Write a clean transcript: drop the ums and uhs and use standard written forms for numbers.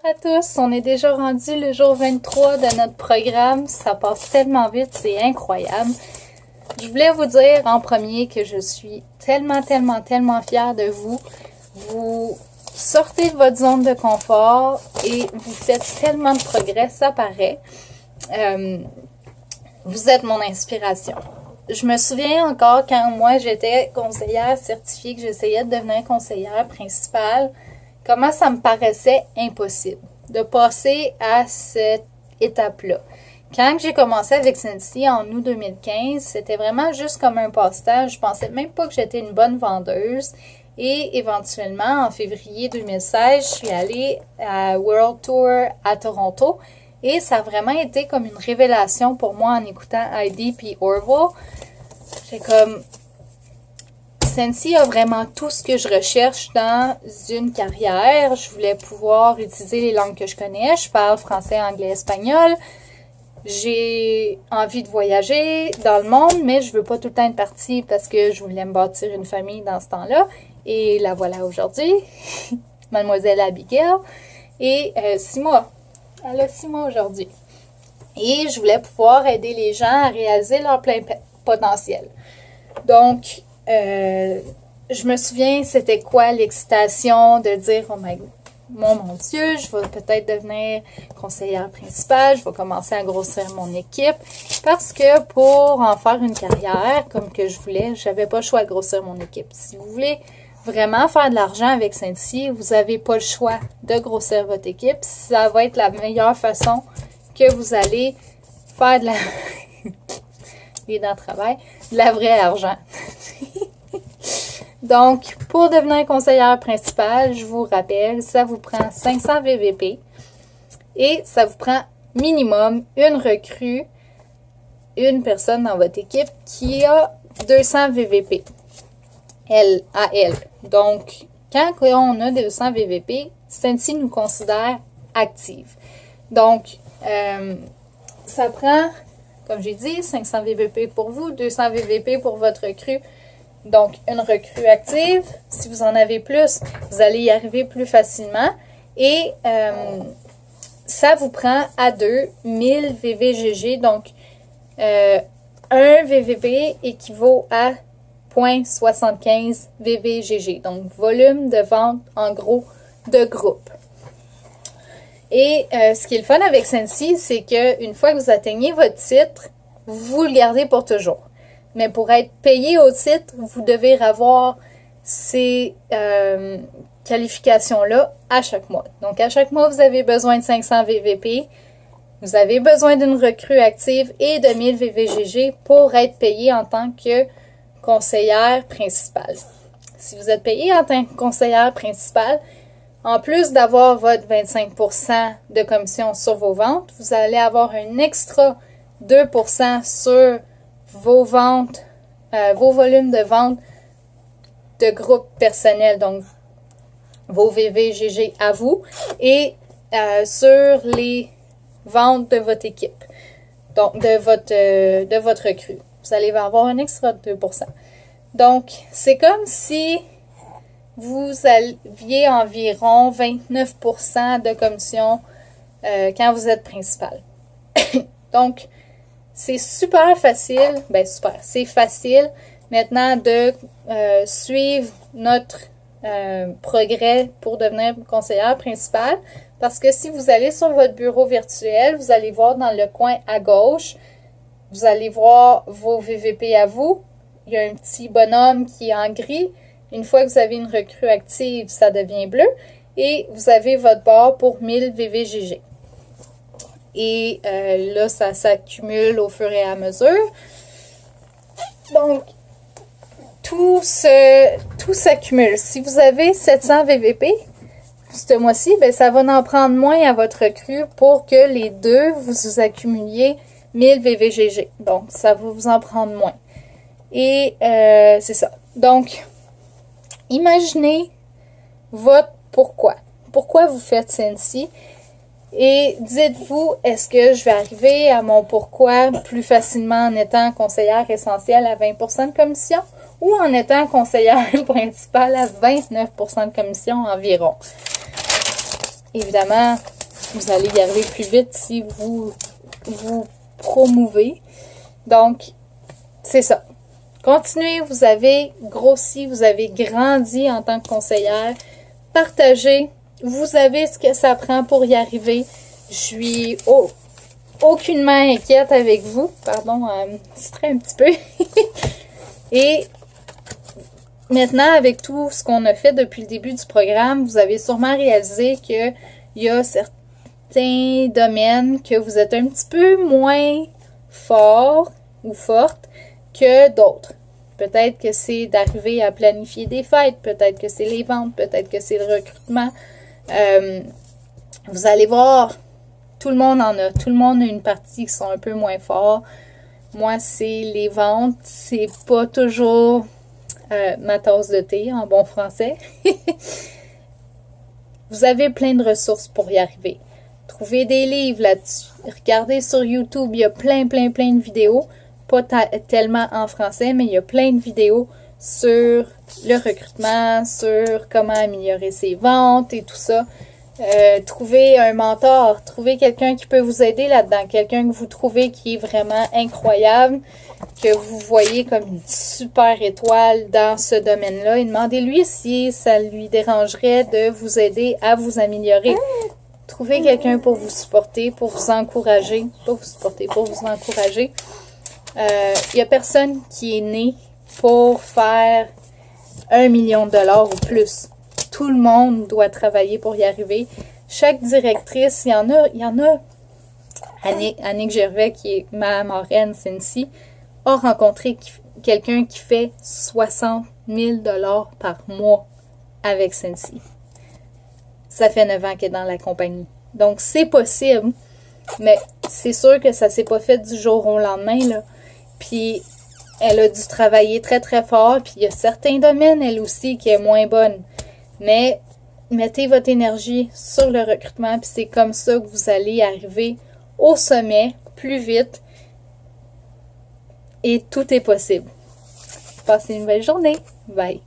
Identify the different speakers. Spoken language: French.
Speaker 1: Bonjour à tous, on est déjà rendu le jour 23 de notre programme. Ça passe tellement vite, c'est incroyable. Je voulais vous dire en premier que je suis tellement fière de vous. Vous sortez de votre zone de confort et vous faites tellement de progrès, ça paraît. Vous êtes mon inspiration. Je me souviens encore quand moi j'étais conseillère certifiée, que j'essayais de devenir conseillère principale, comment ça me paraissait impossible de passer à cette étape-là. Quand j'ai commencé avec Scentsy en août 2015, c'était vraiment juste comme un passe-temps. Je pensais même pas que j'étais une bonne vendeuse. Et éventuellement, en février 2016, je suis allée à World Tour à Toronto. Et ça a vraiment été comme une révélation pour moi en écoutant Heidi puis Orville. J'ai comme... Scentsy a vraiment tout ce que je recherche dans une carrière. Je voulais pouvoir utiliser les langues que je connais. Je parle français, anglais, espagnol. J'ai envie de voyager dans le monde, mais je veux pas tout le temps être partie parce que je voulais me bâtir une famille dans ce temps-là. Et la voilà aujourd'hui, Mademoiselle Abigail. Et 6 mois. Elle a 6 mois aujourd'hui. Et je voulais pouvoir aider les gens à réaliser leur plein potentiel. Donc, je me souviens, c'était quoi l'excitation de dire, oh mon Dieu, je vais peut-être devenir conseillère principale, je vais commencer à grossir mon équipe. Parce que pour en faire une carrière comme que je voulais, j'avais pas le choix de grossir mon équipe. Si vous voulez vraiment faire de l'argent avec Scentsy, vous n'avez pas le choix de grossir votre équipe. Ça va être la meilleure façon que vous allez faire de la... les dents de travail, de la vraie argent. Donc, pour devenir conseillère principale, je vous rappelle, ça vous prend 500 VVP et ça vous prend minimum une recrue, une personne dans votre équipe qui a 200 VVP, elle à elle. Donc, quand on a 200 VVP, Scentsy nous considère active. Donc, ça prend, comme j'ai dit, 500 VVP pour vous, 200 VVP pour votre recrue. Donc, une recrue active, si vous en avez plus, vous allez y arriver plus facilement. Et ça vous prend à 2 1000 VVGG. Donc, 1 VVP équivaut à 0,75 VVGG. Donc, volume de vente en gros de groupe. Et ce qui est le fun avec Scentsy, c'est qu'une fois que vous atteignez votre titre, vous le gardez pour toujours. Mais pour être payé au titre, vous devez avoir ces qualifications-là à chaque mois. Donc, à chaque mois, vous avez besoin de 500 VVP. Vous avez besoin d'une recrue active et de 1000 VVGG pour être payé en tant que conseillère principale. Si vous êtes payé en tant que conseillère principale, en plus d'avoir votre 25% de commission sur vos ventes, vous allez avoir un extra 2% sur vos ventes, vos volumes de vente de groupe personnel, donc vos VVGG à vous, et sur les ventes de votre équipe, donc de votre recrue. Vous allez avoir un extra de 2%. Donc, c'est comme si vous aviez environ 29% de commission quand vous êtes principal. Donc, c'est super facile, c'est facile maintenant de suivre notre progrès pour devenir conseillère principale, parce que si vous allez sur votre bureau virtuel, vous allez voir dans le coin à gauche, vous allez voir vos VVP à vous. Il y a un petit bonhomme qui est en gris. Une fois que vous avez une recrue active, ça devient bleu. Et vous avez votre barre pour 1000 VVGG. Et là, ça s'accumule au fur et à mesure. Donc, tout s'accumule. Si vous avez 700 VVP, ce mois-ci, ça va en prendre moins à votre recrue pour que les deux, vous accumuliez 1000 VVGG. Donc, ça va vous en prendre moins. Et c'est ça. Donc, imaginez votre pourquoi. Pourquoi vous faites Scentsy? Et dites-vous, est-ce que je vais arriver à mon pourquoi plus facilement en étant conseillère essentielle à 20% de commission ou en étant conseillère principale à 29% de commission environ? Évidemment, Vous allez y arriver plus vite si vous vous promouvez. Donc, c'est ça. Continuez, vous avez grossi, vous avez grandi en tant que conseillère. Partagez, vous avez ce que ça prend pour y arriver. Je suis aucunement inquiète avec vous. Pardon, titrer un petit peu. Et maintenant, avec tout ce qu'on a fait depuis le début du programme, vous avez sûrement réalisé qu'il y a certains domaines que vous êtes un petit peu moins fort ou forte que d'autres. Peut-être que c'est d'arriver à planifier des fêtes, peut-être que c'est les ventes, peut-être que c'est le recrutement. Vous allez voir, tout le monde en a. Tout le monde a une partie qui sont un peu moins forts. Moi, c'est les ventes. C'est pas toujours ma tasse de thé en bon français. Vous avez plein de ressources pour y arriver. Trouvez des livres là-dessus. Regardez sur YouTube, il y a plein de vidéos. Pas tellement en français, mais il y a plein de vidéos sur le recrutement, sur comment améliorer ses ventes et tout ça. Trouvez un mentor, trouvez quelqu'un qui peut vous aider là-dedans, quelqu'un que vous trouvez qui est vraiment incroyable, que vous voyez comme une super étoile dans ce domaine-là, et demandez-lui si ça lui dérangerait de vous aider à vous améliorer. Trouvez quelqu'un pour vous supporter, pour vous encourager, pas vous supporter, pour vous encourager. Il n'y a personne qui est né pour faire 1 million de dollars ou plus. Tout le monde doit travailler pour y arriver. Chaque directrice, il y en a. Annick Gervais, qui est ma marraine, Cincy, a rencontré quelqu'un qui fait 60 000 dollars par mois avec Cincy. Ça fait 9 ans qu'elle est dans la compagnie. Donc, c'est possible, mais c'est sûr que ça ne s'est pas fait du jour au lendemain, là. Puis, elle a dû travailler très fort. Puis, il y a certains domaines, elle aussi, qui est moins bonne. Mais, mettez votre énergie sur le recrutement. Puis, c'est comme ça que vous allez arriver au sommet plus vite. Et tout est possible. Passez une belle journée. Bye.